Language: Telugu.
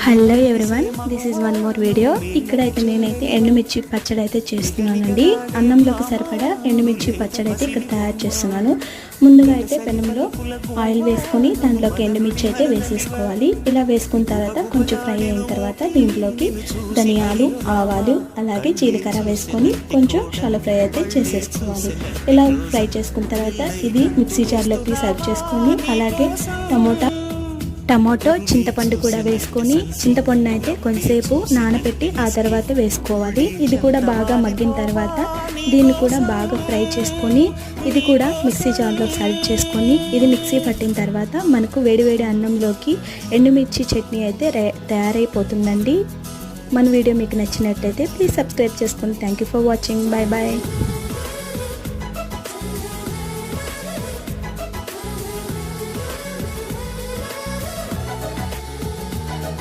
Hello everyone, this is one more video. ఇక్కడైతే నేనైతే ఎండుమిర్చి పచ్చడి అయితే చేస్తున్నానండి. అన్నంలోకి సరిపడా ఎండుమిర్చి పచ్చడి అయితే ఇక్కడ తయారు చేస్తున్నాను. ముందుగా అయితే పెనంలో ఆయిల్ వేసుకొని దాంట్లోకి ఎండుమిర్చి అయితే వేసేసుకోవాలి. ఇలా వేసుకున్న తర్వాత కొంచెం ఫ్రై అయిన తర్వాత దీంట్లోకి ధనియాలు, ఆవాలు, అలాగే జీలకర్ర వేసుకొని కొంచెం షాలో ఫ్రై అయితే చేసేసుకోవాలి. ఇలా ఫ్రై చేసుకున్న తర్వాత ఇది మిక్సీ జార్లోకి సర్వ్ చేసుకొని అలాగే టమోటో చింతపండు కూడా వేసుకొని చింతపండుని అయితే కొంతసేపు నానబెట్టి ఆ తర్వాత వేసుకోవాలి. ఇది కూడా బాగా మగ్గిన తర్వాత దీన్ని కూడా బాగా ఫ్రై చేసుకొని ఇది కూడా మిక్సీ జార్లో సర్వ్ చేసుకొని ఇది మిక్సీ పట్టిన తర్వాత మనకు వేడివేడి అన్నంలోకి ఎండుమిర్చి చట్నీ అయితే తయారైపోతుందండి. మన వీడియో మీకు నచ్చినట్టయితే ప్లీజ్ సబ్స్క్రైబ్ చేసుకోండి. Thank you for watching. Bye bye.